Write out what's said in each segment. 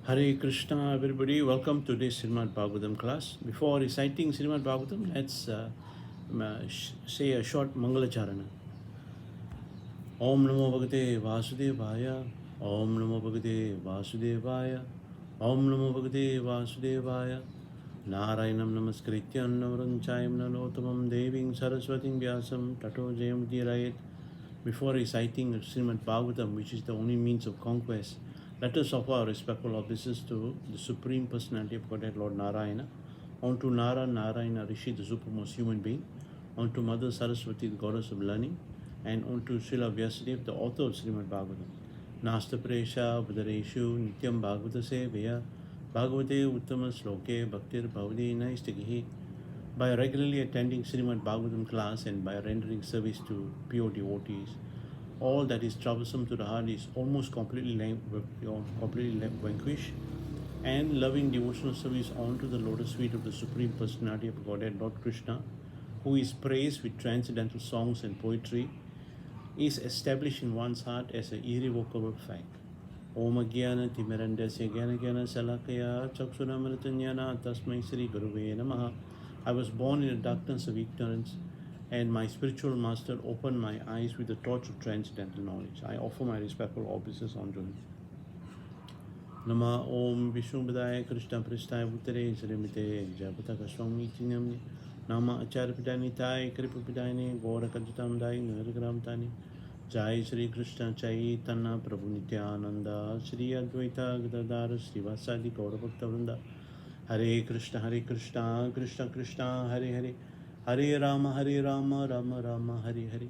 Hare Krishna, everybody. Welcome to this Srimad Bhagavatam class. Before reciting Srimad Bhagavatam, let's say a short Mangalacharana. Om Namo Bhagavate Vasudevaya. Om Namo Bhagavate Vasudevaya. Om Namo Bhagavate Vasudevaya. Narayanam Namaskrityam Navaranchayam Nalotamam Deving Saraswatim Vyasam Tato Jayam Dirayat. Before reciting Srimad Bhagavatam, which is the only means of conquest, let us offer our respectful obeisance to the Supreme Personality of Godhead, Lord Narayana, onto Nara Narayana Rishi, the supermost human being, onto Mother Saraswati, the goddess of learning, and onto Srila Vyasadeva, the author of Srimad Bhagavatam. Nasta Presha Budareshu Nityam Bhagavata Sevaya Bhagavate Uttama Sloke Bhaktir Bhavadi Naistikihi. By regularly attending Srimad Bhagavatam class and by rendering service to pure devotees, all that is troublesome to the heart is almost completely vanquished, and loving devotional service onto the lotus feet of the Supreme Personality of Godhead, Lord Krishna, who is praised with transcendental songs and poetry, is established in one's heart as an irrevocable fact. Om Agyana Timirandasya Gyana Gyana Salakaya Chakshunamritanyana Tasmai Sri Guruve Namaha. I was born in the darkness of ignorance, and my spiritual master opened my eyes with the torch of transcendental knowledge. I offer my respectful obeisances on Jun. Nama Om Vishnu Padaya Krishna Pristaya Bhutare Srimite Jayapata Goswami Tinyamni Nama Acharya Pidani Tai Kripa Pidani Gora Kajitam Dai Naragram Tani Jai Sri Krishna Chaitanya Prabhu Nityananda Sri Advaita Gadadara Srivasadi Gaura Bhakta Vrinda. Hare Krishna Krishna Krishna Hare Hare Hare Rama Rama Rama Hare Hare.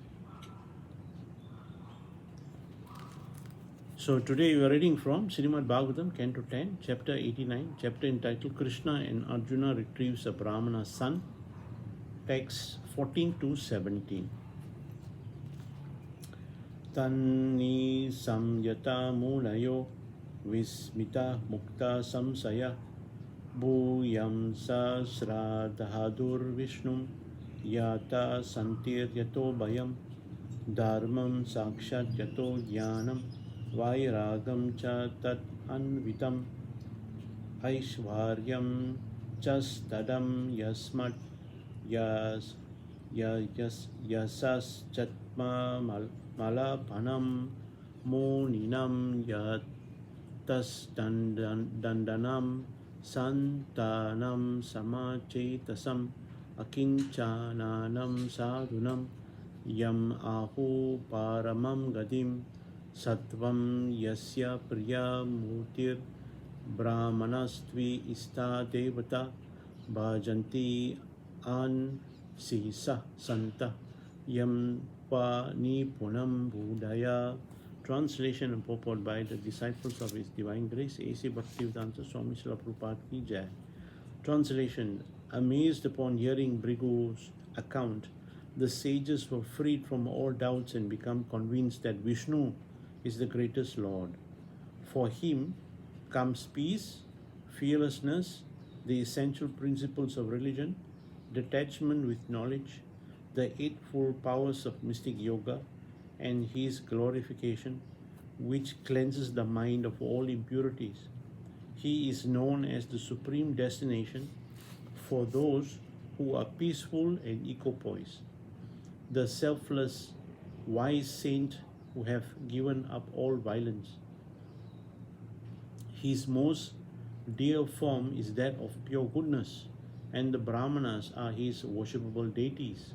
So today we are reading from Srimad Bhagavatam, Canto 10, Chapter 89, chapter entitled Krishna and Arjuna Retrieves a Brahmana's Son, texts 14 to 17. Tanni samyata mulayo vismita mukta samsaya bhuyam sasradahadur vishnum yata santir yato bayam dharmam sakshat yato jnanam vairagam cha tat anvitam aishvaryam chastadam yasmat yas yasas chatma malapanam moninam yatas dandanam santanam samachetasam akinchananam sadhunam yam ahu paramam gadim Sattvam yasya priya murtir brahmanastvi ista devata bhajanti an sisa santa yam pa nipunam budaya. Translation and purport by the disciples of His Divine Grace A.C. Bhaktivedanta Swami Srila Prabhupada Ki Jai. Translation. Amazed upon hearing Brigu's account, the sages were freed from all doubts and become convinced that Vishnu is the greatest Lord. For him comes peace, fearlessness, the essential principles of religion, detachment with knowledge, the eightfold powers of mystic yoga, and his glorification, which cleanses the mind of all impurities. He is known as the supreme destination for those who are peaceful and equipoised, the selfless, wise saint who have given up all violence. His most dear form is that of pure goodness, and the Brahmanas are his worshipable deities,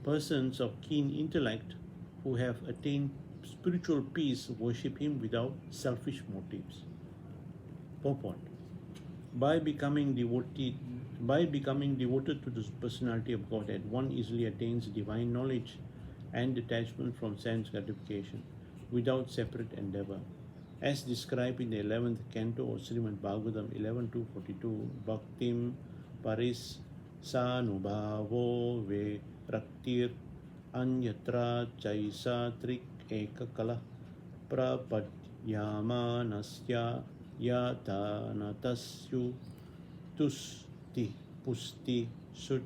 persons of keen intellect who have attained spiritual peace worship him without selfish motives. Purport. By becoming devoted to the personality of Godhead, one easily attains divine knowledge and detachment from sense gratification without separate endeavor. As described in the 11th canto of Srimad Bhagavatam 11-42, Bhaktim Paris Sanubhavo Ve Raktir Anyatra Chaisa Trik Ekakala Prapadyamanasya Yatanatasyu Tusti Pusti Sut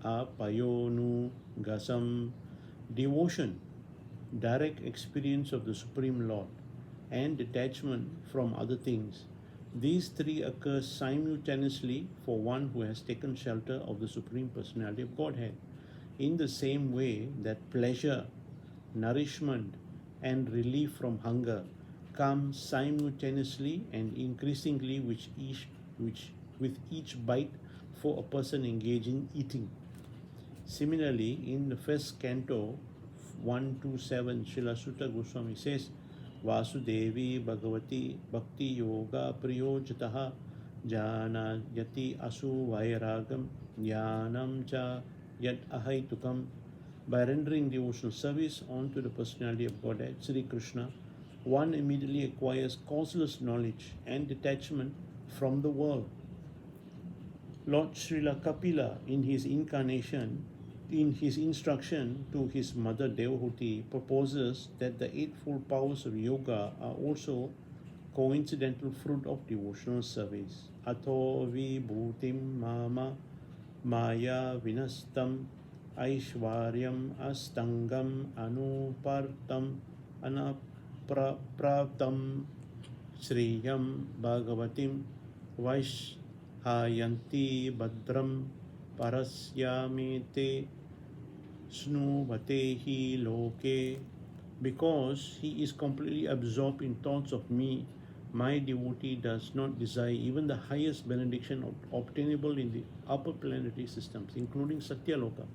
Apayonu Gasam. Devotion, direct experience of the Supreme Lord, and detachment from other things These three occur simultaneously for one who has taken shelter of the Supreme Personality of Godhead. In the same way that pleasure, nourishment, and relief from hunger come simultaneously and increasingly with each bite for a person engaged in eating. Similarly, in the first canto, 127, Srila Sutta Goswami says, Vasudevi Bhagavati Bhakti Yoga Priyojataha Jana Yati Asu Vairagam Jnanam Cha Yat Ahaitukam. By rendering devotional service unto the personality of Godhead, Sri Krishna, one immediately acquires causeless knowledge and detachment from the world. Lord Srila Kapila, in his instruction to his mother Devahuti, proposes that the eightfold powers of yoga are also coincidental fruit of devotional service. Atho vibhutim mama maya vinastam aishwaryam astangam anupartam anaprapratam shriyam bhagavatim vaishhayanti badram parasyamite snuvatehi loke. Because he is completely absorbed in thoughts of me, my devotee does not desire even the highest benediction obtainable in the upper planetary systems, including Satyaloka.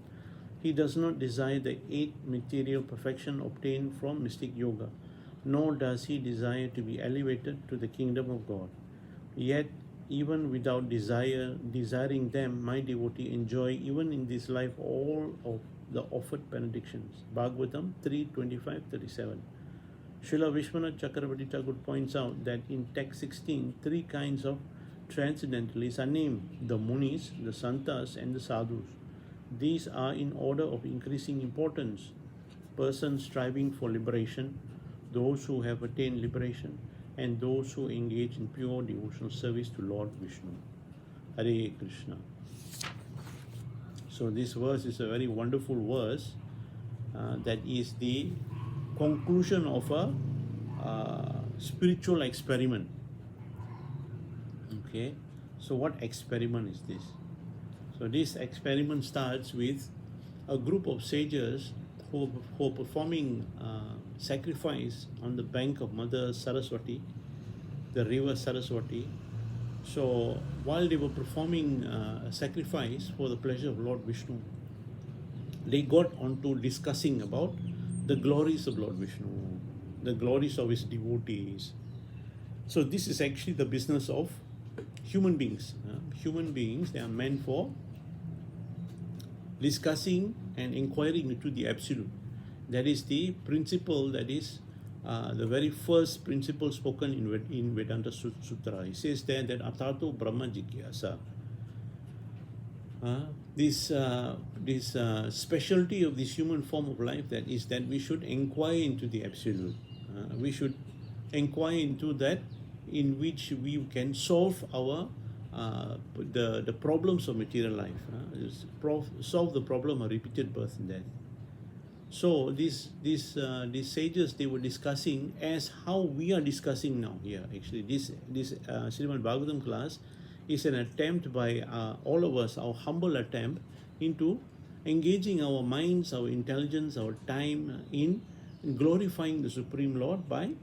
He does not desire the eight material perfection obtained from mystic yoga, nor does he desire to be elevated to the kingdom of God. Yet, even without desiring them, my devotee enjoy even in this life all of the offered benedictions. Bhagavatam 3:25-37. Srila Vishwanath Chakravarti Thakur points out that in text 16, three kinds of transcendentalists are named: the Munis, the Santas, and the Sadhus. These are in order of increasing importance: persons striving for liberation, those who have attained liberation, and those who engage in pure devotional service to Lord Vishnu. Hare Krishna. So this verse is a very wonderful verse that is the conclusion of a spiritual experiment. Okay, so what experiment is this? So this experiment starts with a group of sages who are performing sacrifice on the bank of Mother Saraswati, the river Saraswati. So while they were performing a sacrifice for the pleasure of Lord Vishnu, they got onto discussing about the glories of Lord Vishnu, the glories of his devotees. So this is actually the business of human beings. Human beings, they are meant for discussing and inquiring into the Absolute. That is the principle, that is the very first principle spoken in Vedanta Sutra. He says there that Atato Brahma Jigyasa. This specialty of this human form of life, that is that we should inquire into the Absolute. We should inquire into that in which we can solve our the problems of material life, solve the problem of repeated birth and death. So these sages, they were discussing as how we are discussing now here. Actually, this Srimad Bhagavatam class is an attempt by all of us, our humble attempt into engaging our minds, our intelligence, our time in glorifying the Supreme Lord by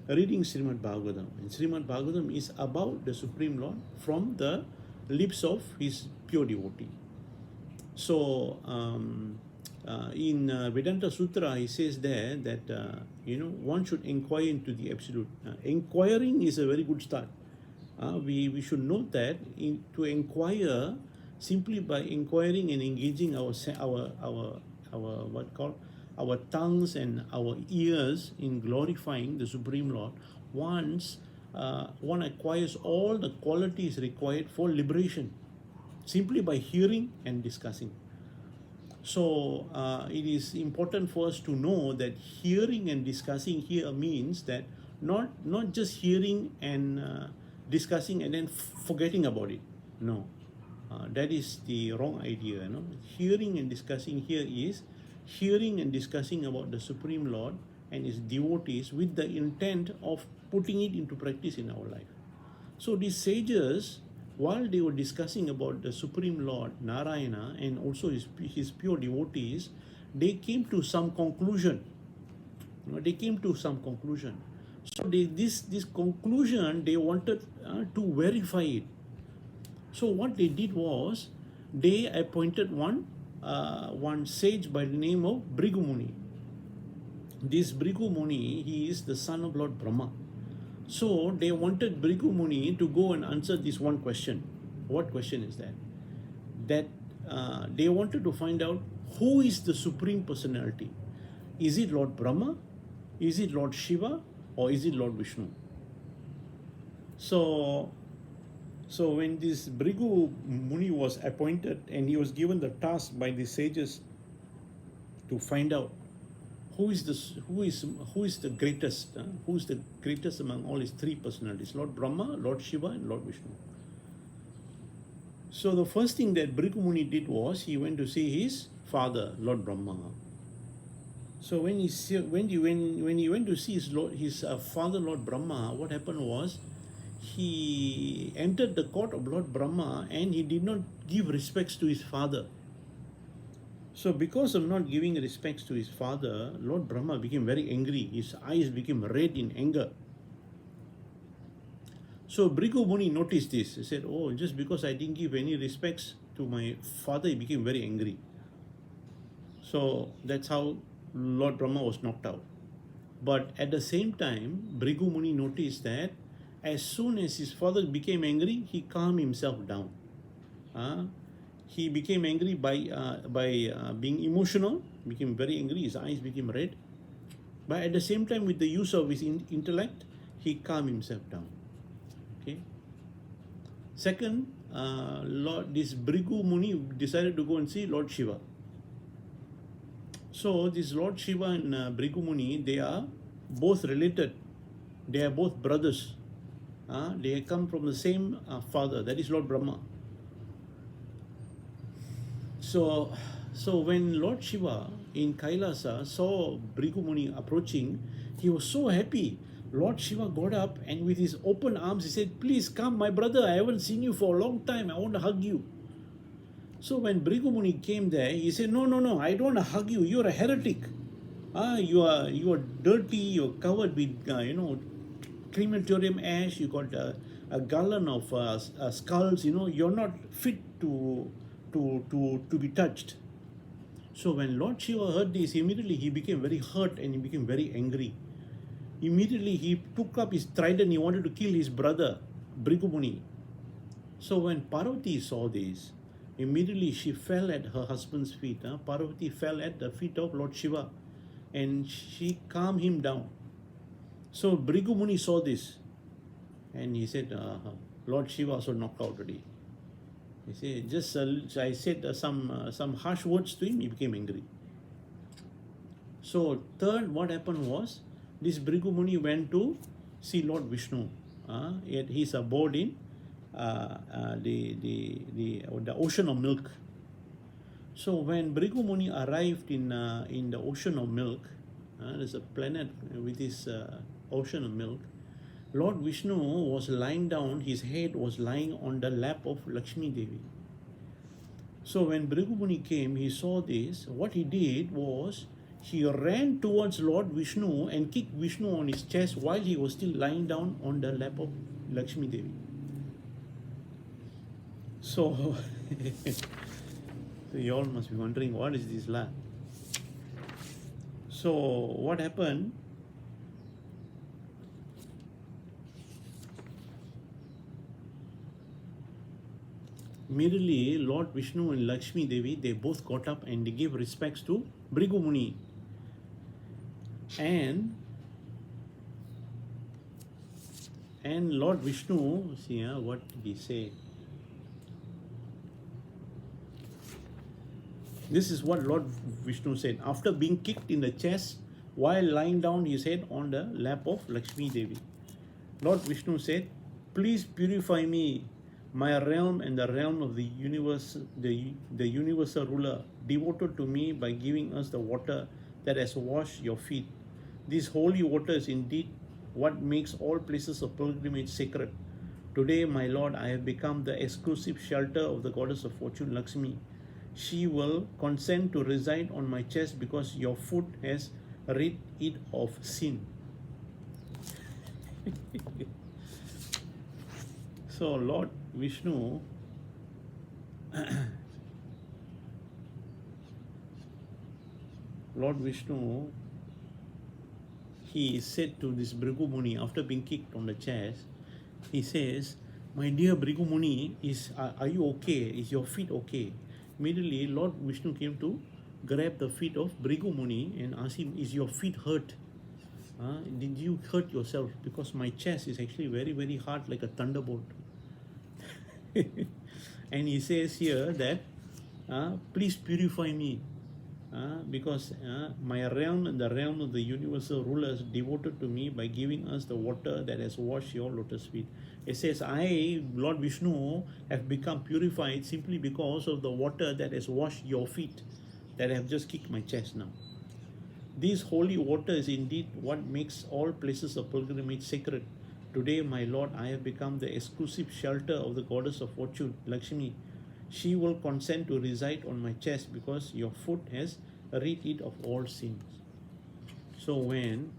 reading Srimad Bhagavatam. And Srimad Bhagavatam is about the Supreme Lord from the lips of his pure devotee. So in Vedanta Sutra, he says there that one should inquire into the Absolute. Inquiring is a very good start. We should note that to inquire simply by inquiring and engaging our tongues and our ears in glorifying the Supreme Lord, once one acquires all the qualities required for liberation simply by hearing and discussing. So it is important for us to know that hearing and discussing here means that not just hearing and discussing and then forgetting about it. No, that is the wrong idea. Hearing and discussing here is hearing and discussing about the Supreme Lord and his devotees with the intent of putting it into practice in our life. So these sages, while they were discussing about the Supreme Lord Narayana and also his pure devotees, they came to some conclusion. They came to some conclusion. So this conclusion they wanted to verify it. So what they did was they appointed one sage by the name of Bhrigu Muni. This Bhrigu Muni, he is the son of Lord Brahma. So they wanted Bhrigu Muni to go and answer this one question. What question is that? That they wanted to find out who is the Supreme Personality. Is it Lord Brahma? Is it Lord Shiva? Or is it Lord Vishnu? So when this Bhrigu Muni was appointed and he was given the task by the sages to find out who is the greatest, who is the greatest among all his three personalities, Lord Brahma, Lord Shiva, and Lord Vishnu. So the first thing that Bhrigu Muni did was he went to see his father, Lord Brahma. So when he went to see his father, Lord Brahma, what happened was he entered the court of Lord Brahma and he did not give respects to his father. So because of not giving respects to his father, Lord Brahma became very angry. His eyes became red in anger. So Bhrigu Muni noticed this. He said, oh, just because I didn't give any respects to my father, he became very angry. So that's how Lord Brahma was knocked out. But at the same time, Bhrigu Muni noticed that as soon as his father became angry, he calmed himself down. He became angry by being emotional, became very angry, his eyes became red. But at the same time, with the use of his intellect, he calmed himself down. Okay. Second, this Bhrigu Muni decided to go and see Lord Shiva. So this Lord Shiva and Bhrigu Muni, they are both related. They are both brothers. They come from the same father, that is Lord Brahma. So when Lord Shiva in Kailasa saw Bhrigu Muni approaching, he was so happy. Lord Shiva got up and with his open arms, he said, please come, my brother, I haven't seen you for a long time, I want to hug you. So when Bhrigu Muni came there, he said, no, I don't want to hug you, you're a heretic. You are dirty, you're covered with, crematorium ash, you got a gallon of skulls, you're not fit to be touched. So when Lord Shiva heard this, immediately he became very hurt and he became very angry. Immediately he took up his trident, he wanted to kill his brother, Bhrigu Muni. So when Parvati saw this, immediately she fell at her husband's feet. Parvati fell at the feet of Lord Shiva and she calmed him down. So Bhrigu Muni saw this and he said, Lord Shiva also knocked out already. He said, I said some harsh words to him, he became angry. So third, what happened was, this Bhrigu Muni went to see Lord Visnu. At his abode in the ocean of milk. So when Bhrigu Muni arrived in the ocean of milk, there's a planet with this ocean of milk. Lord Vishnu was lying down, his head was lying on the lap of Lakshmi Devi. So when Bhrigu Muni came, he saw this. What he did was, he ran towards Lord Vishnu and kicked Vishnu on his chest while he was still lying down on the lap of Lakshmi Devi. So, so you all must be wondering, what is this lap? So what happened? Immediately, Lord Vishnu and Lakshmi Devi, they both got up and they gave respects to Bhrigu Muni. And Lord Vishnu, see what did he say? This is what Lord Vishnu said. After being kicked in the chest while lying down his head on the lap of Lakshmi Devi, Lord Vishnu said, please purify me, my realm and the realm of the universe, the universal ruler, devoted to me by giving us the water that has washed your feet. This holy water is indeed what makes all places of pilgrimage sacred. Today, my Lord, I have become the exclusive shelter of the goddess of fortune, Lakshmi. She will consent to reside on my chest because your foot has rid it of sin. So, Lord Vishnu Lord Vishnu, he said to this Bhrigu Muni after being kicked on the chest, he says, "My dear Bhrigu Muni, are you okay? Is your feet okay?" Immediately, Lord Vishnu came to grab the feet of Bhrigu Muni and ask him, "Is your feet hurt? Did you hurt yourself? Because my chest is actually very, very hard like a thunderbolt." And he says here that, "Please purify me. Because my realm and the realm of the universal rulers devoted to me by giving us the water that has washed your lotus feet." It says, "I, Lord Vishnu, have become purified simply because of the water that has washed your feet, that have just kicked my chest now. This holy water is indeed what makes all places of pilgrimage sacred. Today, my Lord, I have become the exclusive shelter of the goddess of fortune, Lakshmi. She will consent to reside on my chest because your foot has rid it of all sins." So when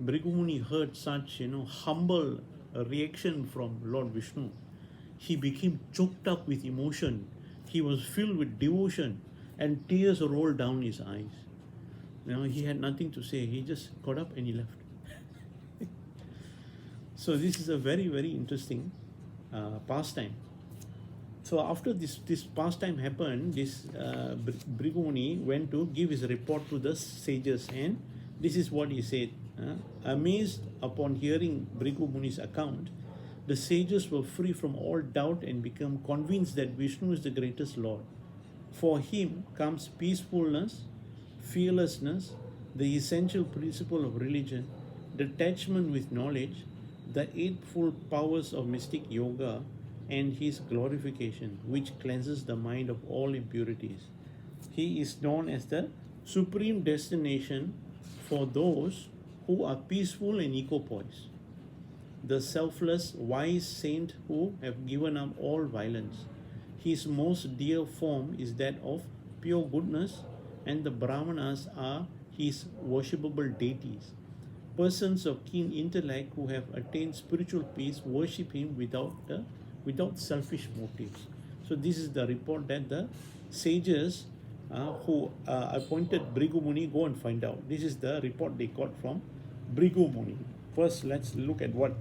Bhrigu Muni heard such humble reaction from Lord Vishnu, he became choked up with emotion. He was filled with devotion, and tears rolled down his eyes. He had nothing to say. He just got up and he left. So this is a very, very interesting pastime. So after this pastime happened, this Bhrigu Muni went to give his report to the sages, and this is what he said. Amazed upon hearing Bhrigu Muni's account, the sages were free from all doubt and become convinced that Vishnu is the greatest Lord. For him comes peacefulness, fearlessness, the essential principle of religion, detachment with knowledge, the eightfold powers of mystic yoga, and his glorification, which cleanses the mind of all impurities. He is known as the supreme destination for those who are peaceful and equipoised, the selfless, wise saint who have given up all violence. His most dear form is that of pure goodness, and the Brahmanas are his worshipable deities. Persons of keen intellect who have attained spiritual peace worship him without selfish motives. So this is the report that the sages who appointed Bhrigu Muni go and find out. This is the report they got from Bhrigu Muni. First, let's look at what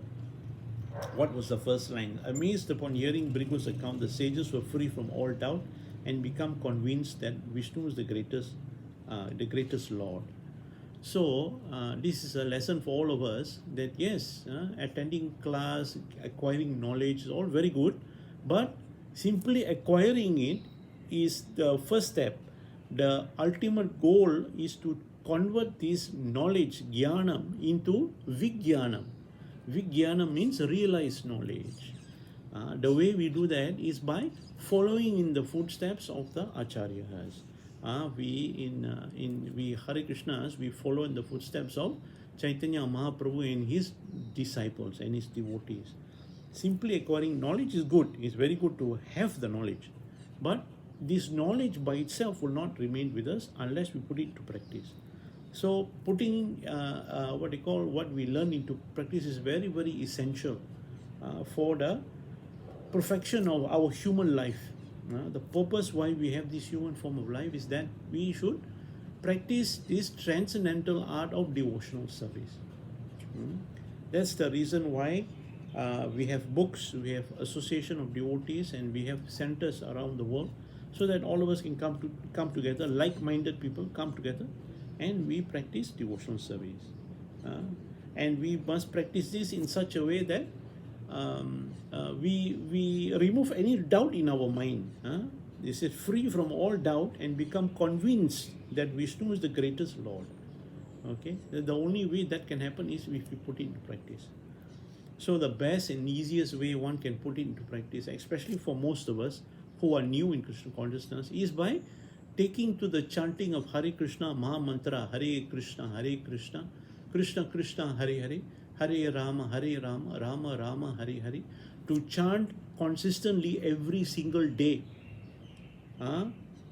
was the first line. Amazed upon hearing Bhrigu's account, the sages were free from all doubt and become convinced that Vishnu is the greatest Lord. So this is a lesson for all of us that yes, attending class, acquiring knowledge is all very good, but simply acquiring it is the first step. The ultimate goal is to convert this knowledge, jnanam, into vijnanam. Vijnanam means realized knowledge. The way we do that is by following in the footsteps of the acharyas. We Hare Krishnas, we follow in the footsteps of Chaitanya Mahaprabhu and his disciples and his devotees. Simply acquiring knowledge is good. It's very good to have the knowledge, but this knowledge by itself will not remain with us unless we put it to practice. So putting what we learn into practice is very, very essential for the perfection of our human life. The purpose why we have this human form of life is that we should practice this transcendental art of devotional service. That's the reason why we have books, we have association of devotees, and we have centers around the world, so that all of us can come together, like-minded people come together, and we practice devotional service. And we must practice this in such a way that we remove any doubt in our mind. This is free from all doubt and become convinced that Vishnu is the greatest Lord. Okay, the only way that can happen is if we put it into practice. So the best and easiest way one can put it into practice, especially for most of us who are new in Krishna consciousness, is by taking to the chanting of Hare Krishna Maha Mantra, Hare Krishna, Krishna Krishna, Hare Hare, Hare Rama, Hare Rama, Rama Rama, Hare Hare, to chant consistently every single day,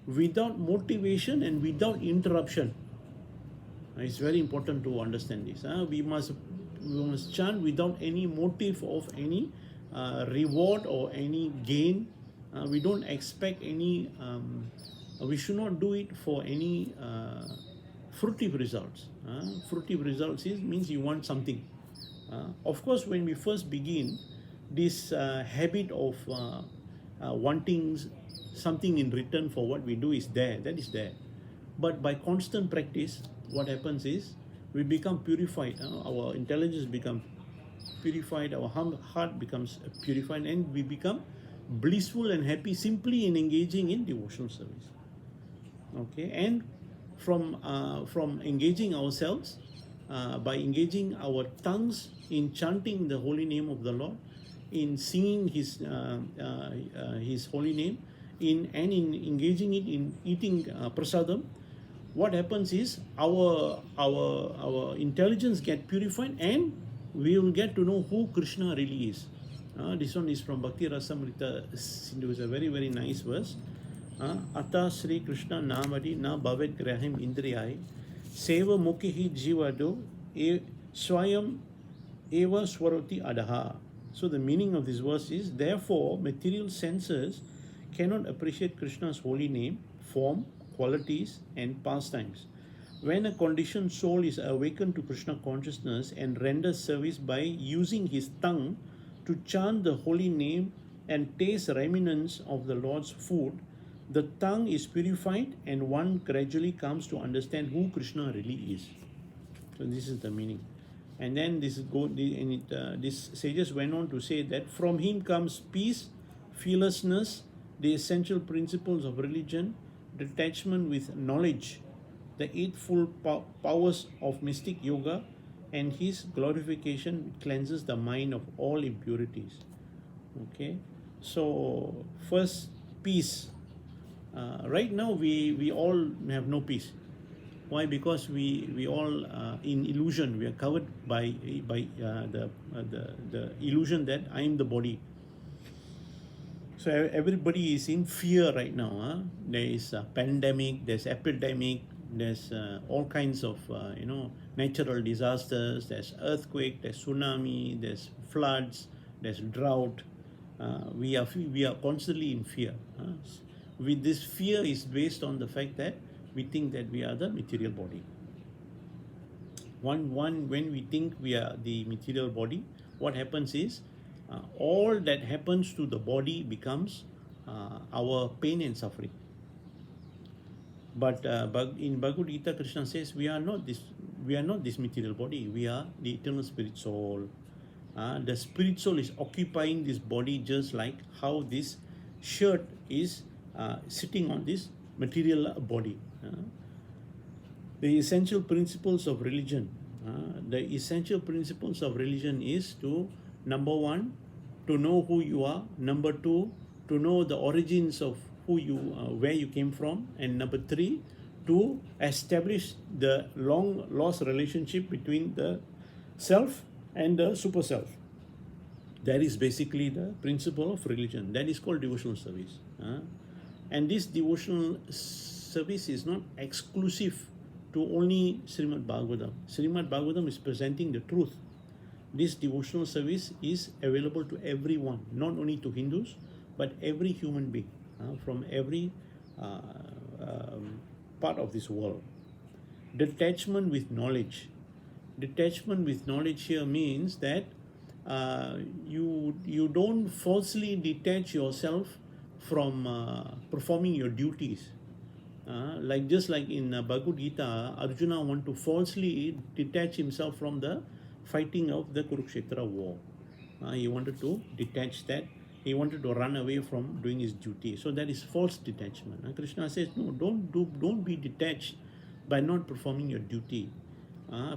without motivation and without interruption. It's very important to understand this. We must chant without any motive of any reward or any gain. We don't expect any. We should not do it for any fruitive results. Fruitive results means you want something. Of course, when we first begin, this habit of wanting something in return for what we do is there. That is there. But by constant practice, what happens is we become purified. Our intelligence becomes purified. Our heart becomes purified, and we become blissful and happy simply in engaging in devotional service. Okay, and from engaging ourselves by engaging our tongues in chanting the holy name of the Lord, in singing His holy name, in engaging it in eating prasadam, what happens is our intelligence get purified, and we will get to know who Krishna really is. This one is from Bhakti Rasamrita Sindhu. It's a very, very nice verse. Ata Sri Krishna Namadi na bhavet grahim indriyai seva mukhi jivado swayam eva swaroti adaha. So the meaning of this verse is, therefore material senses cannot appreciate Krishna's holy name, form, qualities and pastimes. When a conditioned soul is awakened to Krishna consciousness and renders service by using his tongue to chant the holy name and taste remnants of the Lord's food, the tongue is purified and one gradually comes to understand who Krishna really is. So this is the meaning. And then this sages went on to say that from him comes peace, fearlessness, the essential principles of religion, detachment with knowledge, the eightfold powers of mystic yoga, and his glorification cleanses the mind of all impurities. Okay, so first, peace. Right now we all have no peace. Why? Because we all in illusion. We are covered by the illusion that I am the body. So everybody is in fear right now. There is a pandemic, there's epidemic, there's all kinds of natural disasters. There's earthquake, there's tsunami, there's floods, there's drought. We are constantly in fear. With this fear is based on the fact that we think that we are the material body. When we think we are the material body, what happens is all that happens to the body becomes our pain and suffering. But in Bhagavad Gita, Krishna says we are not this material body. We are the eternal spirit soul. The spirit soul is occupying this body, just like how this shirt is sitting on this material body. The essential principles of religion. The essential principles of religion is to, number one, to know who you are. Number two, to know the origins of who you, where you came from. And number three, to establish the long lost relationship between the self and the super self. That is basically the principle of religion. That is called devotional service. And this devotional service is not exclusive to only Srimad Bhagavatam. Srimad Bhagavatam is presenting the truth. This devotional service is available to everyone, not only to Hindus, but every human being from every part of this world. Detachment with knowledge. Detachment with knowledge here means that you don't falsely detach yourself from performing your duties. Just like in Bhagavad Gita, Arjuna wanted to falsely detach himself from the fighting of the Kurukshetra war. He wanted to detach that. He wanted to run away from doing his duty. So that is false detachment. Krishna says, no, don't be detached by not performing your duty.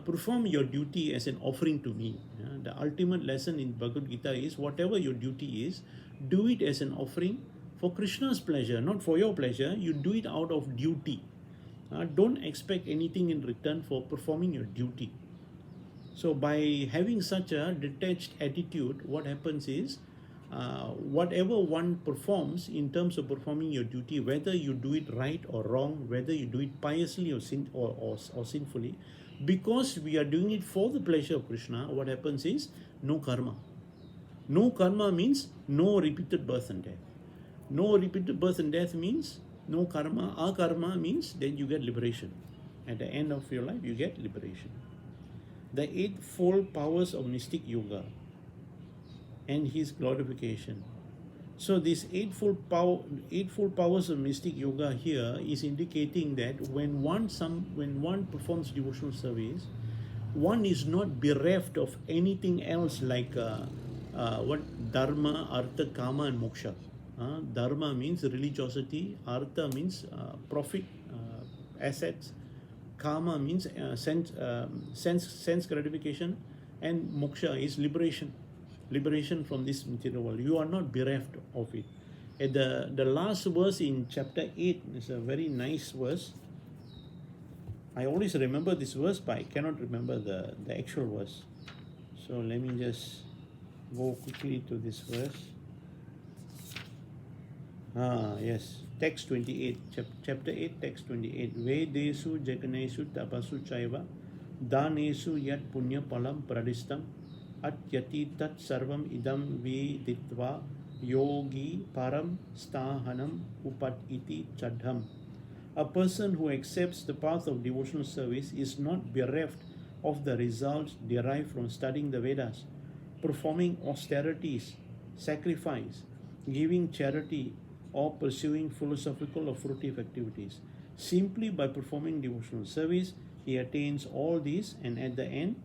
Perform your duty as an offering to me. The ultimate lesson in Bhagavad Gita is, whatever your duty is, do it as an offering for Krishna's pleasure, not for your pleasure. You do it out of duty. Don't expect anything in return for performing your duty. So by having such a detached attitude, what happens is, whatever one performs in terms of performing your duty, whether you do it right or wrong, whether you do it piously or sinfully, because we are doing it for the pleasure of Krishna, what happens is no karma. No karma means no repeated birth and death. No repeated birth and death means no karma. Akarma means then you get liberation. At the end of your life, you get liberation. The eightfold powers of mystic yoga and his glorification. So these eightfold powers of mystic yoga here is indicating that when one performs devotional service, one is not bereft of anything else like what dharma, artha, kama, and moksha. Dharma means religiosity, artha means profit, assets, kama means sense gratification, and moksha is liberation from this material world. You are not bereft of it. At the last verse in chapter 8 is a very nice verse. I always remember this verse, but I cannot remember the actual verse. So let me just go quickly to this verse. Yes, text 28, chapter 8, text 28. Vedesu jaganesu tapasu chaiva danesu yat punya palam pradistam atyati tat sarvam idam viditva yogi param stahanam upat iti chadham. A person who accepts the path of devotional service is not bereft of the results derived from studying the Vedas, performing austerities, sacrifice, giving charity, or pursuing philosophical or fruitive activities. Simply by performing devotional service, he attains all these, and at the end,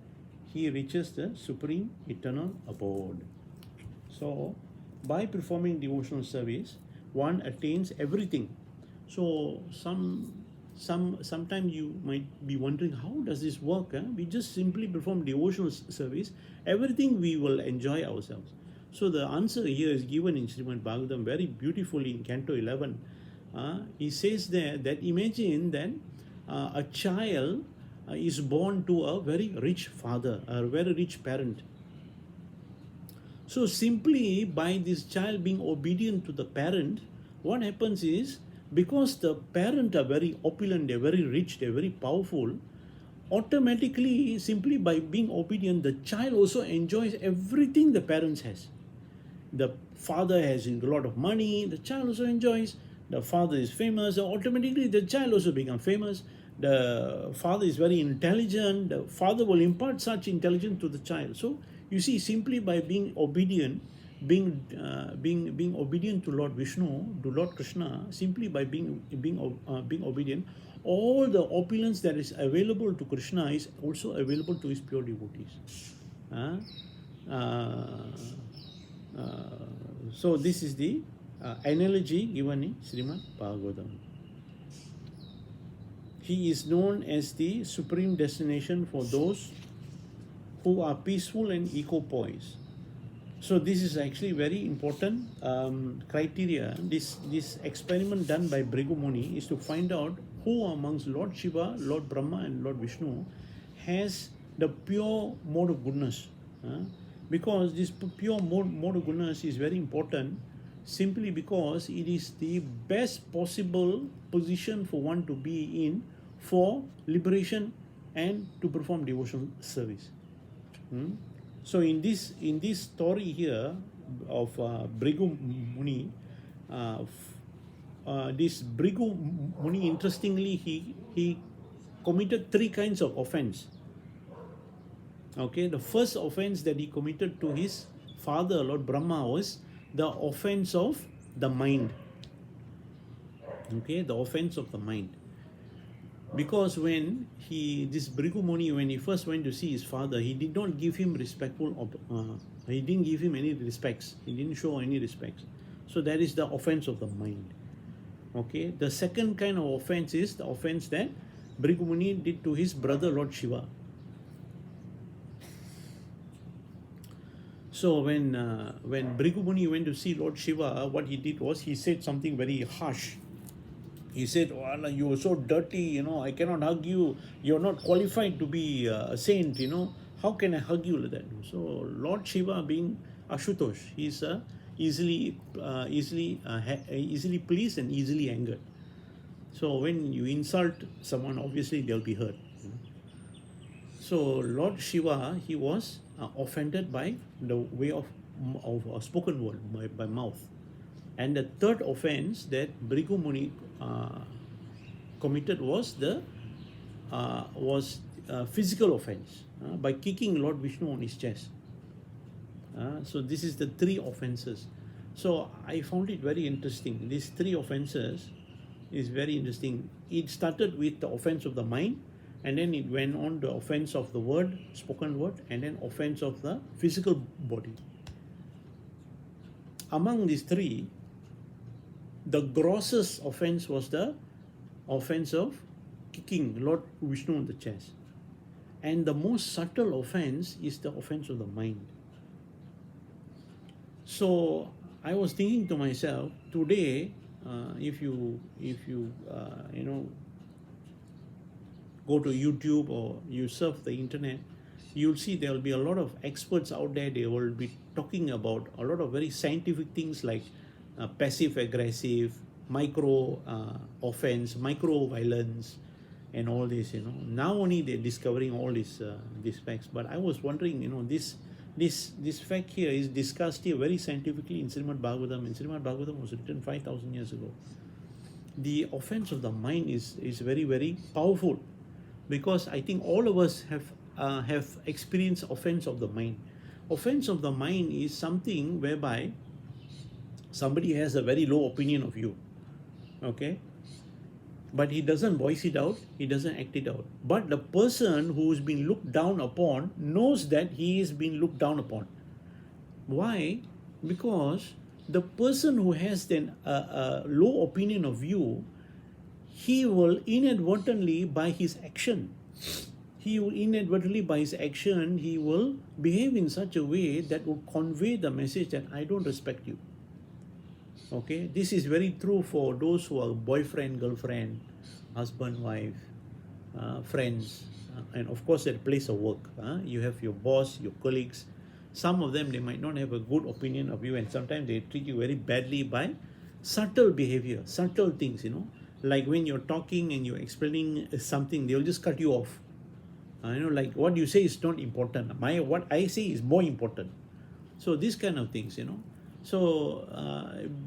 he reaches the supreme eternal abode. So, by performing devotional service, one attains everything. So, sometimes you might be wondering, how does this work? We just simply perform devotional service, everything we will enjoy ourselves. So the answer here is given in Srimad Bhagavatam very beautifully in Canto 11. He says there that imagine that a child is born to a very rich father, a very rich parent. So simply by this child being obedient to the parent, what happens is, because the parent are very opulent, they're very rich, they're very powerful, automatically, simply by being obedient, the child also enjoys everything the parents has. The father has a lot of money, the child also enjoys. The father is famous, automatically the child also becomes famous. The father is very intelligent, the father will impart such intelligence to the child. So you see, simply by being obedient, being obedient to Lord Visnu, to Lord Krishna, simply by being obedient, all the opulence that is available to Krishna is also available to his pure devotees. So this is the analogy given in Srimad Bhagavatam. He is known as the supreme destination for those who are peaceful and eco-poised. So this is actually very important criteria. This experiment done by Bhrigu Muni is to find out who amongst Lord Shiva, Lord Brahma, and Lord Vishnu has the pure mode of goodness. Because this pure mode of goodness is very important, simply because it is the best possible position for one to be in for liberation and to perform devotional service. So in this story here of Bhrigu Muni, this Bhrigu Muni, interestingly, he committed three kinds of offense. Okay, the first offense that he committed to his father, Lord Brahma, was the offense of the mind. Okay, the offense of the mind. Because when this Bhrigu Muni, when he first went to see his father, he did not give him he didn't give him any respects. He didn't show any respects. So that is the offense of the mind. Okay, the second kind of offense is the offense that Bhrigu Muni did to his brother, Lord Shiva. So when Bhrigu Muni went to see Lord Shiva, what he did was he said something very harsh. He said, "Oh, you are so dirty, I cannot hug you. You're not qualified to be a saint, how can I hug you like that? So Lord Shiva, being Ashutosh, he's easily pleased and easily angered. So when you insult someone, obviously they'll be hurt. So Lord Shiva, he was offended by the way of spoken word, by mouth. And the third offense that Bhrigu Muni committed was physical offense by kicking Lord Vishnu on his chest. So this is the three offenses. So I found it very interesting. These three offenses is very interesting. It started with the offense of the mind, and then it went on to offense of the word, spoken word, and then offense of the physical body. Among these three, the grossest offense was the offense of kicking Lord Vishnu on the chest. And the most subtle offense is the offense of the mind. So I was thinking to myself, today, if you go to YouTube or you surf the internet, you'll see there will be a lot of experts out there. They will be talking about a lot of very scientific things like passive aggressive, micro offense, micro violence, and all this. Now only they're discovering all these facts. But I was wondering, this fact here is discussed here very scientifically in Srimad Bhagavatam, and Srimad Bhagavatam was written 5,000 years ago. The offense of the mind is very, very powerful, because I think all of us have experienced offense of the mind. Offense of the mind is something whereby somebody has a very low opinion of you, okay? But he doesn't voice it out, he doesn't act it out. But the person who's been looked down upon knows that he is being looked down upon. Why? Because the person who has then a low opinion of you, he will inadvertently by his action, he will behave in such a way that will convey the message that I don't respect you. Okay, this is very true for those who are boyfriend, girlfriend, husband, wife, friends, and of course at place of work. You have your boss, your colleagues. Some of them, they might not have a good opinion of you, and sometimes they treat you very badly by subtle behavior, subtle things, like when you're talking and you're explaining something, they'll just cut you off. Like what you say is not important. What I say is more important. So these kind of things, So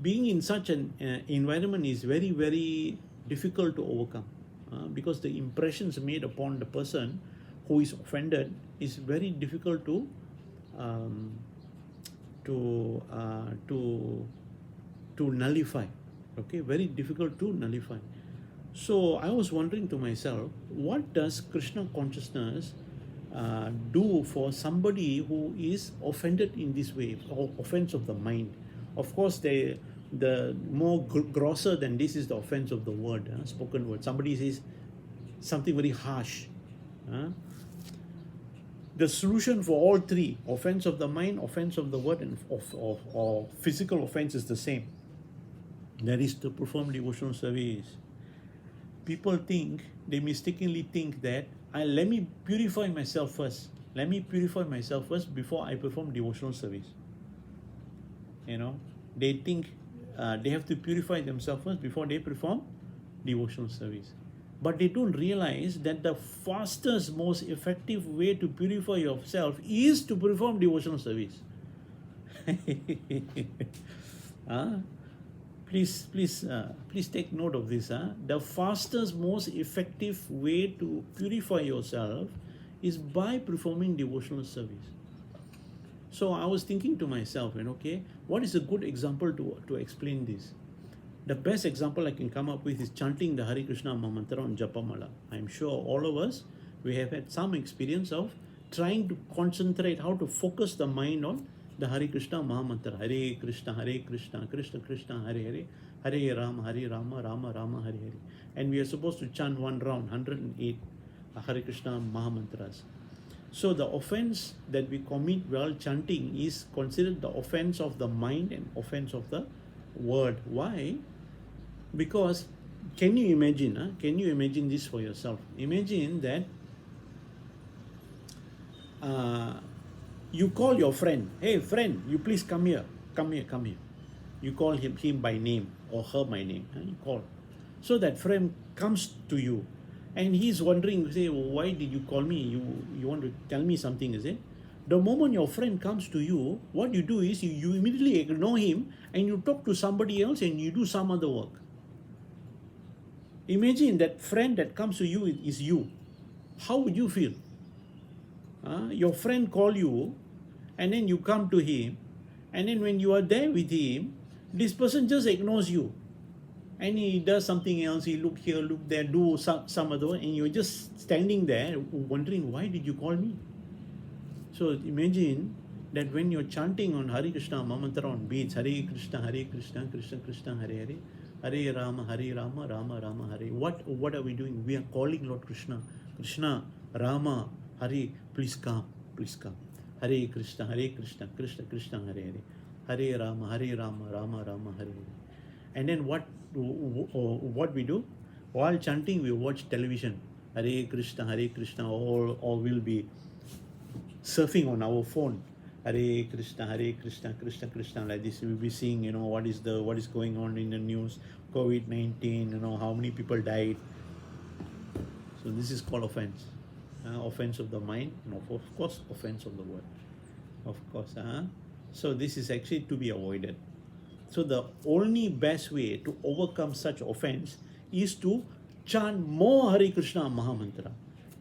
being in such an environment is very, very difficult to overcome, because the impressions made upon the person who is offended is very difficult to nullify. Okay, very difficult to nullify. So I was wondering to myself, what does Krishna consciousness do for somebody who is offended in this way, or offense of the mind? Of course, the more grosser than this is the offense of the word, spoken word. Somebody says something very harsh. The solution for all three, offense of the mind, offense of the word, and or physical offense, is the same. That is to perform devotional service. People they mistakenly think that let me purify myself first. Let me purify myself first before I perform devotional service. They think they have to purify themselves first before they perform devotional service. But they don't realize that the fastest, most effective way to purify yourself is to perform devotional service. Please take note of this. The fastest, most effective way to purify yourself is by performing devotional service. So I was thinking to myself, what is a good example to explain this? The best example I can come up with is chanting the Hare Krishna Maha Mantra on Japamala. I'm sure all of us, we have had some experience of trying to concentrate, how to focus the mind on the Hare Krishna Maha Mantra. Hare Krishna, Krishna Krishna, Hare Hare, Hare Rama, Rama Rama, Hare Hare. And we are supposed to chant one round, 108 Hare Krishna Maha Mantras. So the offense that we commit while chanting is considered the offense of the mind and offense of the word. Why? Because can you imagine this for yourself? Imagine that you call your friend, hey friend, you please come here, come here, come here. You call him by name or her by name. You call. So that friend comes to you and he's wondering, say, why did you call me? You want to tell me something, is it? The moment your friend comes to you, what you do is you immediately ignore him and you talk to somebody else and you do some other work. Imagine that friend that comes to you is you. How would you feel? Your friend call you and then you come to him, and then when you are there with him, this person just ignores you and he does something else. He look here, look there, do some other, and you're just standing there wondering, why did you call me? So imagine that when you're chanting on Hare Krishna mantra on beach, Hare Krishna, Krishna Krishna, Hare Hare, Hare Rama, Rama Rama, Hare. What are we doing? We are calling Lord Krishna. Krishna, Rama, Hare, please come, please come. Hare Krishna, Krishna Krishna, Hare Hare, Hare Rama, Rama Rama, Hare Hare. And then what we do? While chanting, we watch television. Hare Krishna, or we'll be surfing on our phone. Hare Krishna, Krishna Krishna, like this. We'll be seeing, what is going on in the news, COVID-19, how many people died. So this is called offense. Offense of the mind, and of course, offense of the word. Of course. So this is actually to be avoided. So the only best way to overcome such offense is to chant more Hare Krishna Maha Mantra.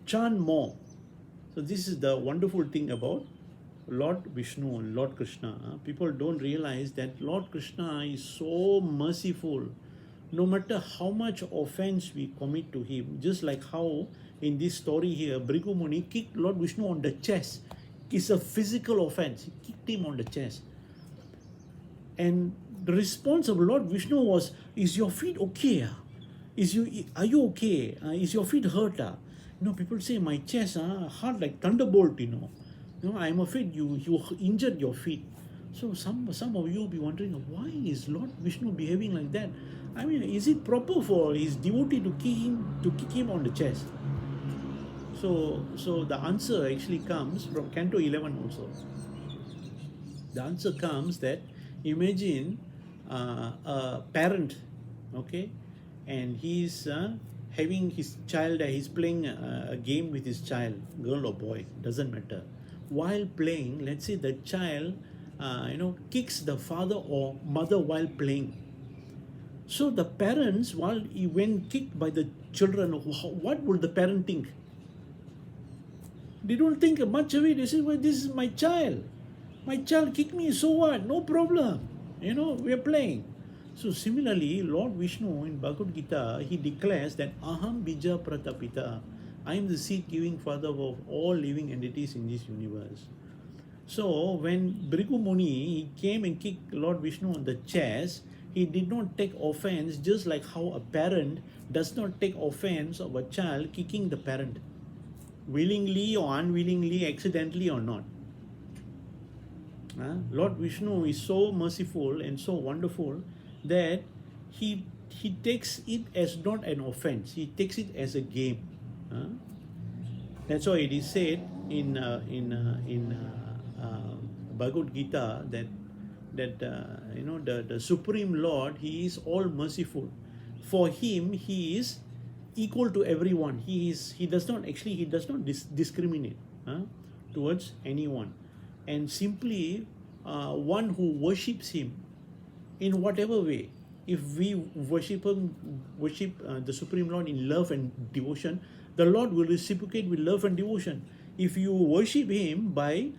Chant more. So this is the wonderful thing about Lord Vishnu and Lord Krishna. People don't realize that Lord Krishna is so merciful. No matter how much offense we commit to him, just like how in this story here, Bhrigu Muni kicked Lord Vishnu on the chest. It's a physical offense. He kicked him on the chest. And the response of Lord Vishnu was, is your feet okay? Are you okay? Is your feet hurt? People say, my chest hard like thunderbolt, I'm afraid you injured your feet. So some of you will be wondering, why is Lord Vishnu behaving like that? I mean, is it proper for his devotee to kick him on the chest? So the answer actually comes from Canto 11 also. The answer comes that, imagine a parent, okay, and he's having his child, he's playing a game with his child, girl or boy, doesn't matter. While playing, let's say the child, kicks the father or mother while playing. So the parents, when kicked by the children, what would the parent think? They don't think much of it. They say, well, this is my child. My child kicked me, so what? No problem. We're playing. So similarly, Lord Vishnu in Bhagavad Gita, he declares that Aham Bija Pratapita. I am the seed-giving father of all living entities in this universe. So when Bhrigu Muni, he came and kicked Lord Vishnu on the chest, he did not take offense, just like how a parent does not take offense of a child kicking the parent, willingly or unwillingly, accidentally or not. Lord Vishnu is so merciful and so wonderful that he takes it as not an offense. He takes it as a game. That's why it is said in Bhagavad Gita that the Supreme Lord, he is all merciful. For him, he is equal to everyone. He does not discriminate towards anyone. And simply one who worships him in whatever way, if we worship the Supreme Lord in love and devotion, the Lord will reciprocate with love and devotion. If you worship him by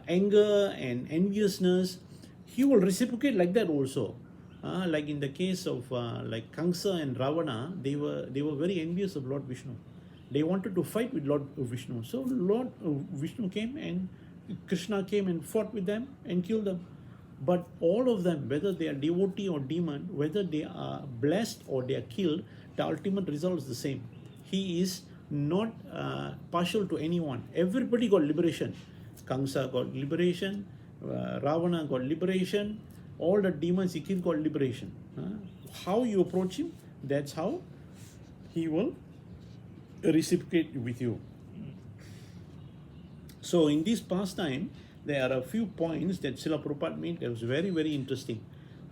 anger and enviousness, he will reciprocate like that also. Like in the case of like Kamsa and Ravana, they were very envious of Lord Vishnu. They wanted to fight with Lord Vishnu. So Lord Vishnu came and Krishna came and fought with them and killed them. But all of them, whether they are devotee or demon, whether they are blessed or they are killed, the ultimate result is the same. He is not partial to anyone. Everybody got liberation. Kamsa got liberation, Ravana got liberation, all the demons he killed got liberation. How you approach him, that's how he will reciprocate with you. So in this pastime, there are a few points that Srila Prabhupada made that was very, very interesting.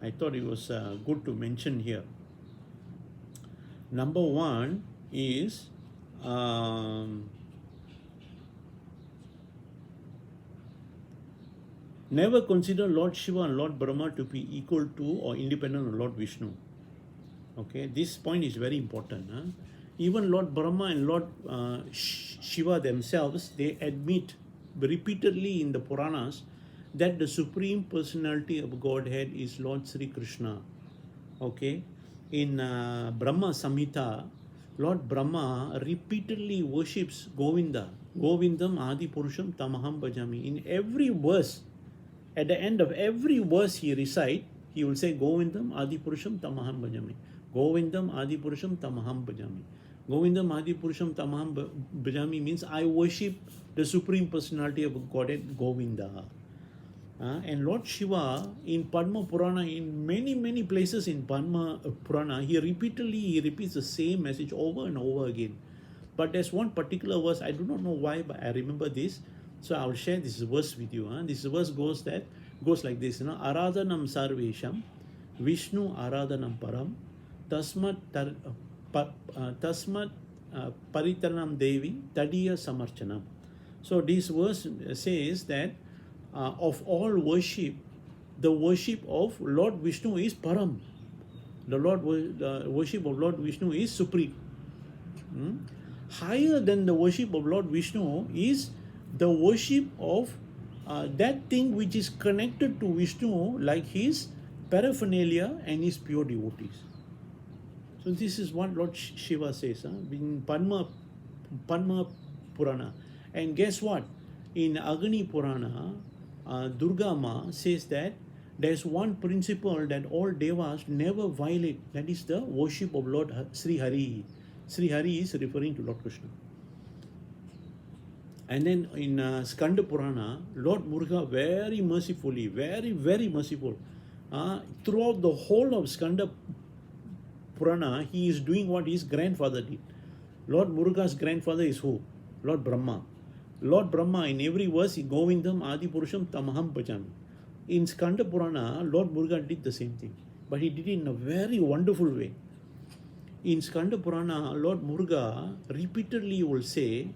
I thought it was good to mention here. Number one is never consider Lord Shiva and Lord Brahma to be equal to or independent of Lord Vishnu. Okay, this point is very important. Huh? Even Lord Brahma and Lord Shiva themselves, they admit repeatedly in the Puranas that the Supreme Personality of Godhead is Lord Sri Krishna. Okay, in Brahma Samhita, Lord Brahma repeatedly worships Govinda. Govindam Adi Purusham Tamaham Bhajami. In every verse, at the end of every verse he recite, he will say Govindam Adi Purusham Tamaham Bhajami. Govindam Adi Purusham Tamaham Bhajami. Govindam Adi Purusham Tamaham Bhajami means I worship the Supreme Personality of Godhead, Govinda. And Lord Shiva in Padma Purana, in many places in Padma Purana, he repeats the same message over and over again. But there's one particular verse, I do not know why, but I remember this. So I will share this verse with you. This verse goes like this, Aradhanam Sarvesham, Vishnu Aradhanam Param, Tasmat Paritaranam Devi, Tadiya Samarchanam. So this verse says that of all worship, the worship of Lord Vishnu is Param. The worship of Lord Vishnu is supreme. Higher than the worship of Lord Vishnu is the worship of that thing which is connected to Vishnu, like his paraphernalia and his pure devotees. So this is what Lord Shiva says in Padma Purana. And guess what? In Agni Purana, Durga Ma says that there's one principle that all devas never violate. That is the worship of Lord Sri Hari. Sri Hari is referring to Lord Krishna. And then in Skanda Purana, Lord Muruga very mercifully, very merciful. Throughout the whole of Skanda Purana, he is doing what his grandfather did. Lord Muruga's grandfather is who? Lord Brahma. Lord Brahma, in every verse, Govindam Adi Purusham Tamaham Bhajami. In Skanda Purana, Lord Muruga did the same thing, but he did it in a very wonderful way. In Skanda Purana, Lord Muruga repeatedly will say,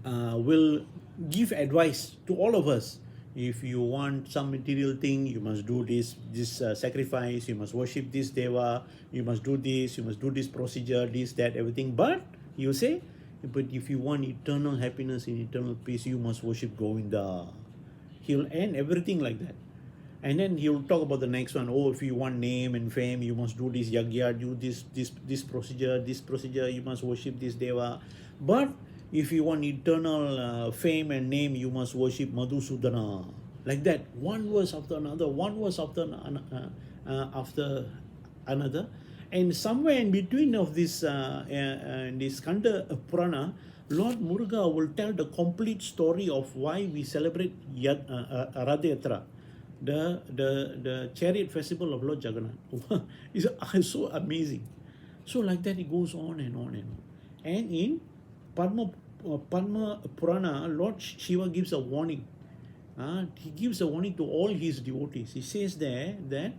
will give advice to all of us. If you want some material thing, you must do this sacrifice, you must worship this deva, you must do this procedure, this, that, everything. But you say, but if you want eternal happiness and eternal peace, you must worship Govinda. He'll end everything like that. And then he'll talk about the next one. Oh, if you want name and fame, you must do this yagya, do this procedure, you must worship this deva. But if you want eternal fame and name, you must worship Madhusudana. Like that, one verse after another, after another. And somewhere in between of this Skanda Purana, Lord Muruga will tell the complete story of why we celebrate Radha Yatra, the chariot festival of Lord Jagannath. It's so amazing. So like that, it goes on and on and on. And in Padma Purana, Lord Shiva gives a warning. He gives a warning to all his devotees. He says there that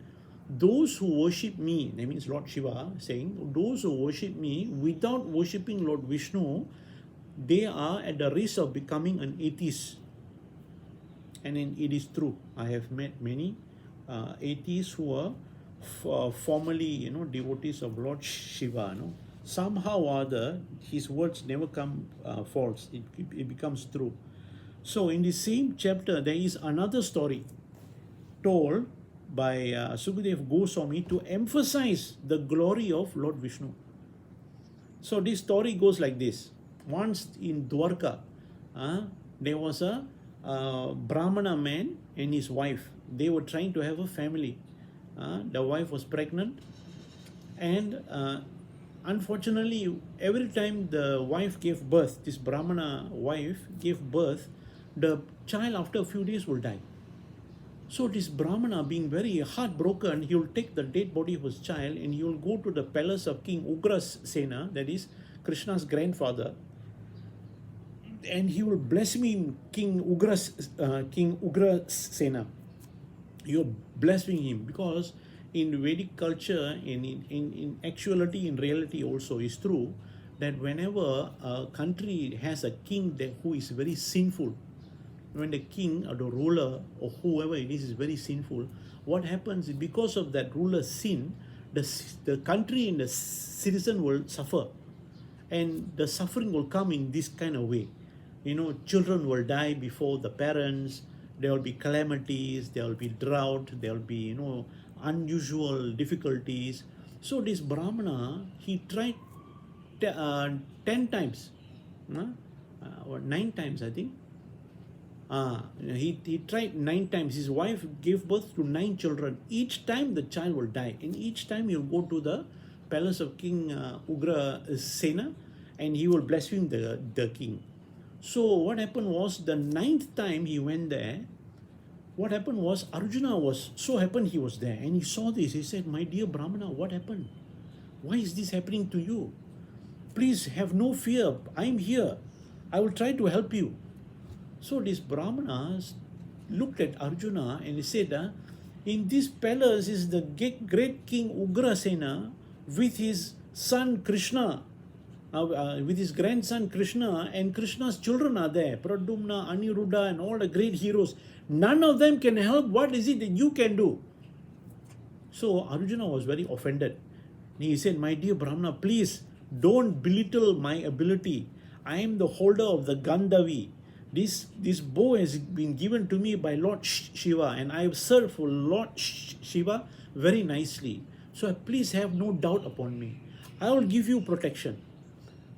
those who worship me, that means Lord Shiva saying, those who worship me without worshipping Lord Vishnu, they are at the risk of becoming an atheist. And then it is true. I have met many atheists who are formerly, devotees of Lord Shiva. Somehow or other, his words never come false. It becomes true. So in the same chapter, there is another story told by Sukadeva Goswami to emphasize the glory of Lord Vishnu. So this story goes like this. Once in Dwarka, there was a Brahmana man and his wife. They were trying to have a family. The wife was pregnant, and unfortunately, every time the wife gave birth, this Brahmana wife gave birth, the child after a few days will die. So this Brahmana, being very heartbroken, he will take the dead body of his child and he will go to the palace of King Ugrasena, that is Krishna's grandfather, and he will blaspheme King Ugra Sena. You're blaspheming him, because in Vedic culture, in actuality, in reality also is true, that whenever a country has a king who is very sinful, when the king or the ruler or whoever it is very sinful, what happens is, because of that ruler's sin, the country and the citizen will suffer, and the suffering will come in this kind of way. Children will die before the parents. There will be calamities, there will be drought, there will be unusual difficulties. So this Brahmana, he tried 10 times, or 9 times, I think. He tried 9 times. His wife gave birth to 9 children. Each time the child will die, and each time he'll go to the palace of King Ugra Sena, and he will blaspheme the king. So what happened was, the 9th time he went there, what happened was, Arjuna was so happened he was there, and he saw this. He said, "My dear Brahmana, what happened? Why is this happening to you? Please have no fear. I'm here. I will try to help you." So these Brahmanas looked at Arjuna and he said, "In this palace is the great king Ugrasena with his son Krishna, with his grandson Krishna, and Krishna's children are there, Pradumna, Aniruddha, and all the great heroes. None of them can help. What is it that you can do?" So Arjuna was very offended. He said, "My dear Brahmana, please don't belittle my ability. I am the holder of the Gandhavi. This bow has been given to me by Lord Shiva, and I have served for Lord Shiva very nicely. So please have no doubt upon me. I will give you protection."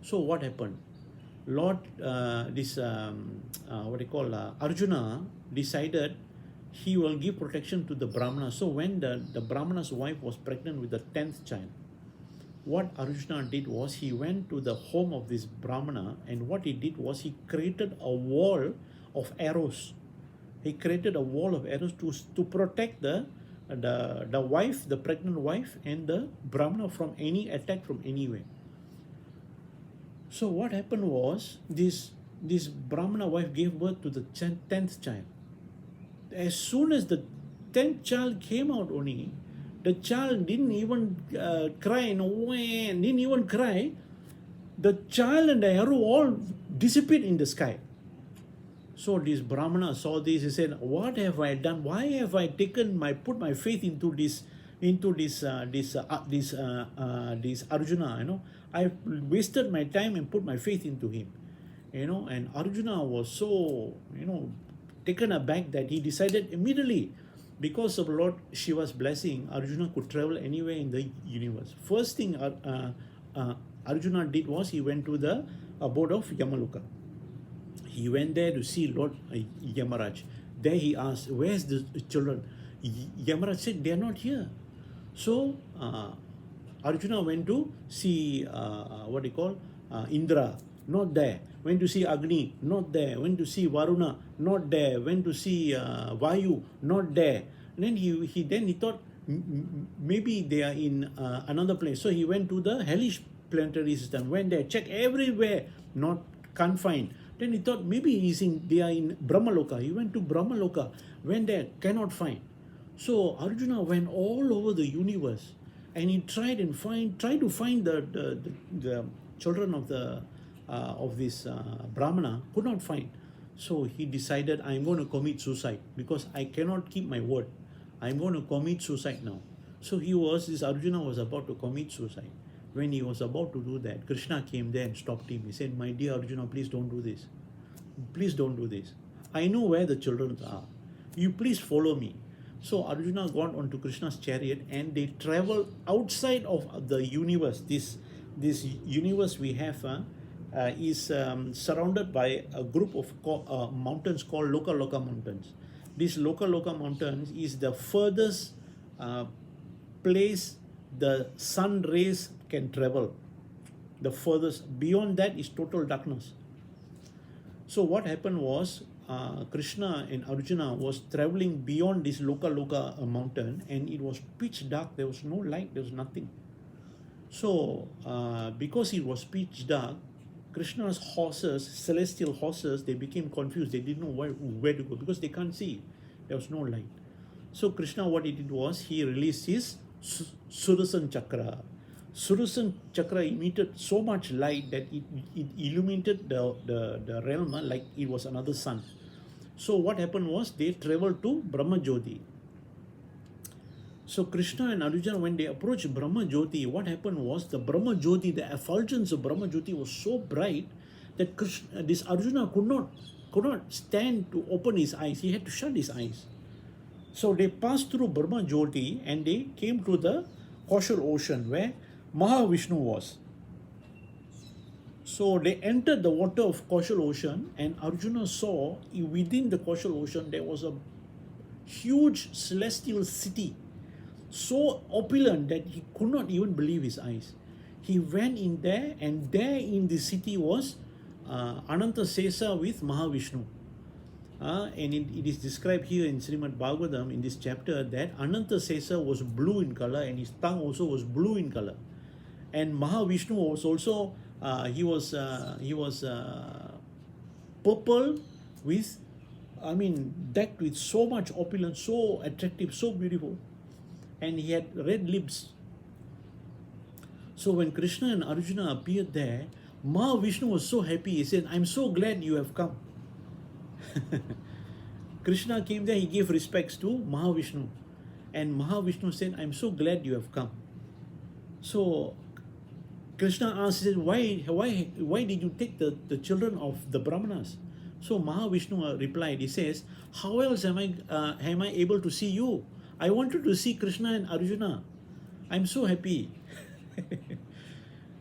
So what happened? Arjuna decided he will give protection to the Brahmana. So when the Brahmana's wife was pregnant with the 10th child, what Arjuna did was, he went to the home of this Brahmana, and what he did was, he created a wall of arrows. He created a wall of arrows to protect the wife, the pregnant wife, and the Brahmana from any attack from anywhere. So what happened was, this Brahmana wife gave birth to the 10th child. As soon as the 10th child came out only, the child didn't even cry, didn't even cry. The child and the arrow all disappeared in the sky. So this Brahmana saw this. He said, "What have I done? Why have I put my faith into this Arjuna? I wasted my time and put my faith into him." And Arjuna was so taken aback that he decided immediately, because of Lord Shiva's blessing, Arjuna could travel anywhere in the universe. First thing Arjuna did was, he went to the abode of Yamaloka. He went there to see Lord Yamaraj. There he asked, "Where's the children?" Yamaraj said, "They are not here." So Arjuna went to see Indra, not there. Went to see Agni, not there. Went to see Varuna, not there. Went to see Vayu, not there. And then he thought maybe they are in another place. So he went to the hellish planetary system. Went there, checked everywhere, can't find. Then he thought maybe they are in Brahmaloka. He went to Brahmaloka, went there, cannot find. So Arjuna went all over the universe, and he tried to find the children of this Brahmana, could not find. So he decided, "I'm going to commit suicide because I cannot keep my word. I'm going to commit suicide now." So this Arjuna was about to commit suicide. When he was about to do that, Krishna came there and stopped him. He said, "My dear Arjuna, please don't do this. Please don't do this. I know where the children are. You please follow me." So Arjuna got onto Krishna's chariot, and they traveled outside of the universe. This universe we have is surrounded by a group of mountains called Loka mountains. This Loka mountains is the furthest place the sun rays can travel. The furthest. Beyond that is total darkness. So what happened was, Krishna and Arjuna was traveling beyond this Loka mountain, and it was pitch dark. There was no light. There was nothing. So because it was pitch dark, Krishna's horses, celestial horses, they became confused. They didn't know where to go because they can't see. There was no light. So Krishna, what he did was he released his Sudarshan Chakra. Sudarshan Chakra emitted so much light that it illuminated the realm like it was another sun. So what happened was they traveled to Brahma Jyoti. So Krishna and Arjuna, when they approached Brahma Jyoti, what happened was the Brahma Jyoti, the effulgence of Brahma Jyoti was so bright that this Arjuna could not stand to open his eyes. He had to shut his eyes. So they passed through Brahma Jyoti and they came to the Kaushal Ocean where Maha Visnu was. So they entered the water of Kaushal Ocean, and Arjuna saw within the Kaushal Ocean there was a huge celestial city, so opulent that he could not even believe his eyes. He went in there, and there in the city was Ananta Sesa with Maha Visnu. And it is described here in Srimad Bhagavatam in this chapter that Ananta Sesa was blue in color and his tongue also was blue in color. And Maha Vishnu was also, he was purple with, decked with so much opulence, so attractive, so beautiful. And he had red lips. So when Krishna and Arjuna appeared there, Maha Vishnu was so happy. He said, "I'm so glad you have come." Krishna came there, he gave respects to Maha Vishnu. And Maha Vishnu said, "I'm so glad you have come." So Krishna asked, he said, why did you take the children of the Brahmanas? So Maha Vishnu replied, he says, "How else am I able to see you? I wanted to see Krishna and Arjuna. I'm so happy."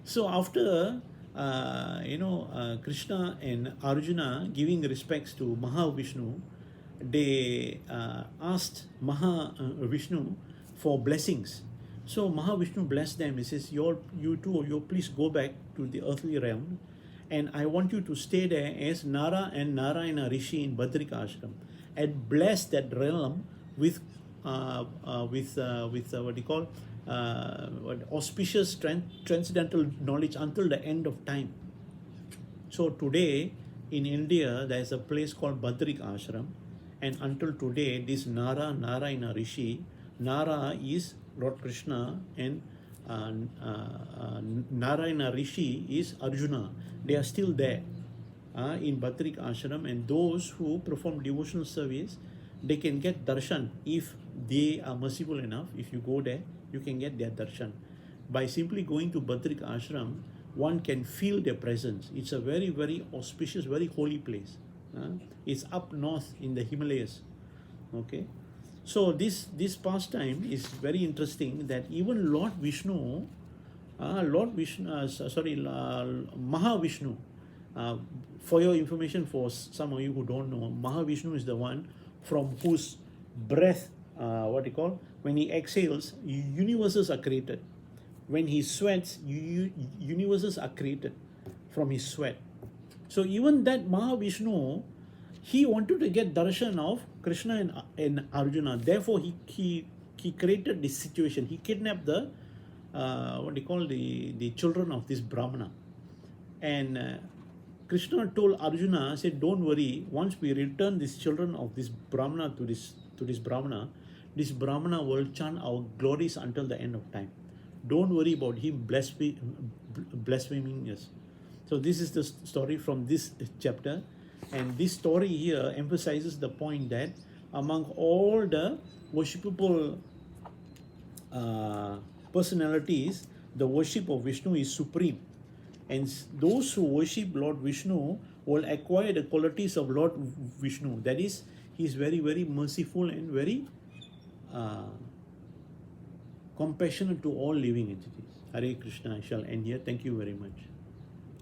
So after Krishna and Arjuna giving respects to Maha Vishnu, they asked Maha Vishnu for blessings. So Maha Vishnu blessed them. He says, you two, please go back to the earthly realm, and I want you to stay there as Nara and Narayana Rishi in Badrika Ashram, and bless that realm with auspicious transcendental knowledge until the end of time. So today in India there is a place called Badrika Ashram, and until today this Narayana Rishi, Nara is Lord Krishna and Narayana Rishi is Arjuna. They are still there in Badrika Ashram, and those who perform devotional service, they can get darshan if they are merciful enough. If you go there, you can get their darshan. By simply going to Badrika Ashram, one can feel their presence. It's a very, very auspicious, very holy place. It's up north in the Himalayas. Okay, so this pastime is very interesting, that even Lord Vishnu, Maha Vishnu, for your information, for some of you who don't know, Maha Vishnu is the one from whose breath, when he exhales, universes are created. When he sweats, universes are created from his sweat. So even that Maha Vishnu, he wanted to get darshan of Krishna and Arjuna. Therefore, he created this situation. He kidnapped the children of this Brahmana. And Krishna told Arjuna, said, "Don't worry. Once we return these children of this Brahmana to this Brahmana will chant our glories until the end of time. Don't worry about him blaspheming us." So this is the story from this chapter, and this story here emphasizes the point that among all the worshipable personalities, the worship of Vishnu is supreme, and those who worship Lord Vishnu will acquire the qualities of Lord Vishnu. That is, he is very, very merciful and very compassionate to all living entities. Hare Krishna. I shall end here. Thank you very much.